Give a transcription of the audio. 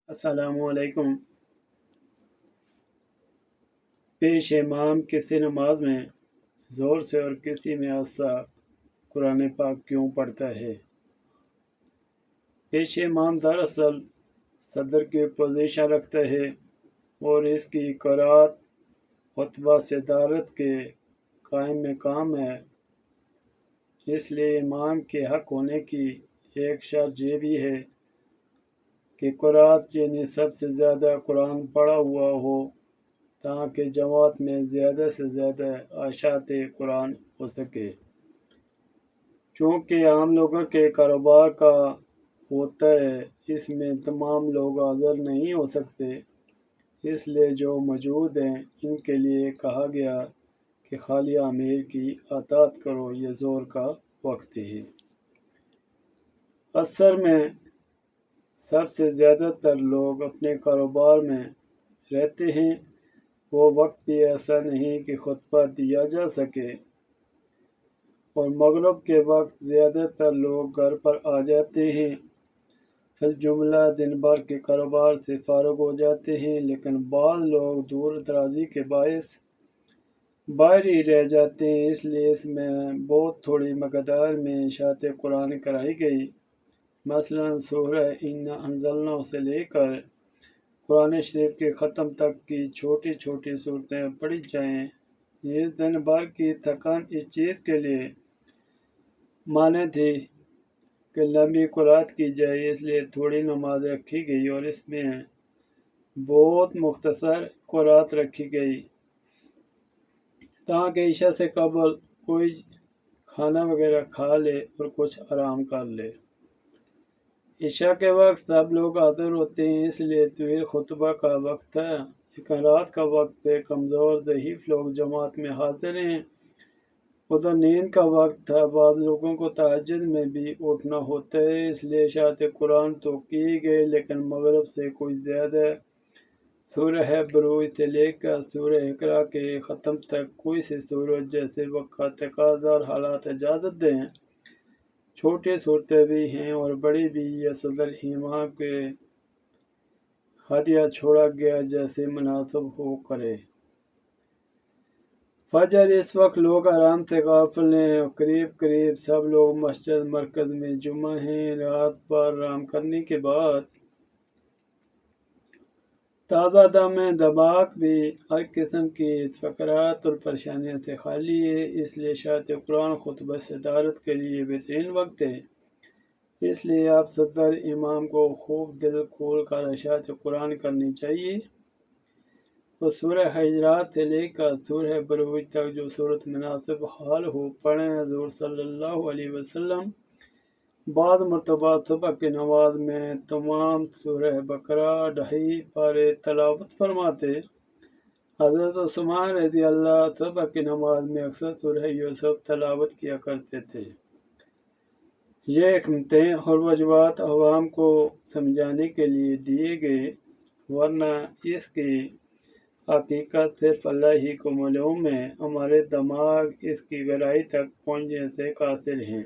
السلام علیکم۔ پیش امام کسی نماز میں زور سے اور کسی میں آہستہ قرآن پاک کیوں پڑھتا ہے؟ پیش امام دراصل صدر کی پوزیشن رکھتا ہے اور اس کی قرات خطبہ صدارت کے قائم مقام ہے۔ اس لیے امام کے حق ہونے کی ایک شرط یہ بھی ہے کہ قرات یعنی سب سے زیادہ قرآن پڑھا ہوا ہو تاکہ جماعت میں زیادہ سے زیادہ اشاعت قرآن ہو سکے۔ چونکہ عام لوگوں کے کاروبار کا ہوتا ہے، اس میں تمام لوگ حاضر نہیں ہو سکتے، اس لیے جو موجود ہیں ان کے لیے کہا گیا کہ خالی امیر کی اطاعت کرو، یہ زور کا وقت ہے۔ عصر میں سب سے زیادہ تر لوگ اپنے کاروبار میں رہتے ہیں، وہ وقت بھی ایسا نہیں کہ خطبہ دیا جا سکے، اور مغرب کے وقت زیادہ تر لوگ گھر پر آ جاتے ہیں، فی الجملہ دن بھر کے کاروبار سے فارغ ہو جاتے ہیں، لیکن بعض لوگ دور درازی کے باعث باہر ہی رہ جاتے ہیں، اس لیے اس میں بہت تھوڑی مقدار میں اشاعت قرآن کرائی گئی۔ مثلا سورہ انا انزلناہ سے لے کر قرآن شریف کے ختم تک کی چھوٹی چھوٹی صورتیں پڑھی جائیں۔ اس دن بھر کی تھکن اس چیز کے لیے مانے تھی کہ لمبی قرات کی جائے، اس لیے تھوڑی نماز رکھی گئی اور اس میں بہت مختصر قرات رکھی گئی تاکہ عشاء سے قبل کوئی کھانا وغیرہ کھا لے اور کچھ آرام کر لے۔ عشاء کے وقت سب لوگ حاضر ہوتے ہیں، اس لیے طویل خطبہ کا وقت ہے، لیکن رات کا وقت ہے، کمزور ضعیف لوگ جماعت میں حاضر ہیں، ادھر نیند کا وقت تھا، بعض لوگوں کو تہجد میں بھی اٹھنا ہوتا ہے، اس لیے اشاعت قرآن تو کی گئی، لیکن مغرب سے کوئی زیادہ سورہ بروج سے لے کر سورہ اقرا کے ختم تک کوئی سی صورت جیسے وقت تقاضا اور حالات اجازت دیں، چھوٹی صورتیں بھی ہیں اور بڑی بھی، یا صدر امام کے ہدیہ چھوڑا گیا جیسے مناسب ہو کرے۔ فجر اس وقت لوگ آرام سے غافل ہیں اور قریب سب لوگ مسجد مرکز میں جمع ہیں۔ رات بھر آرام کرنے کے بعد تازہ دم دماغ بھی ہر قسم کی فکرات اور پریشانیوں سے خالی ہے، اس لیے اشاعت قرآن خطبہ صدارت کے لیے بہترین وقت ہے۔ اس لیے آپ صدر امام کو خوب دل کھول کر اشاعت قرآن کرنی چاہیے اور سورہ حجرات سے لے کر سورہ بروج تک جو صورت مناسب حال ہو پڑھیں۔ حضور صلی اللہ علیہ وسلم بعض مرتبہ صبح کی نماز میں تمام سورہ بقرہ 2.5 پارے تلاوت فرماتے۔ حضرت عثمان رضی اللہ صبح کی نماز میں اکثر سورہ یوسف تلاوت کیا کرتے تھے۔ یہ حکمتیں اور وجوہات عوام کو سمجھانے کے لیے دیے گئے، ورنہ اس کی حقیقت صرف اللہ ہی کو معلوم ہے، ہمارے دماغ اس کی گہرائی تک پہنچنے سے قاصر ہیں۔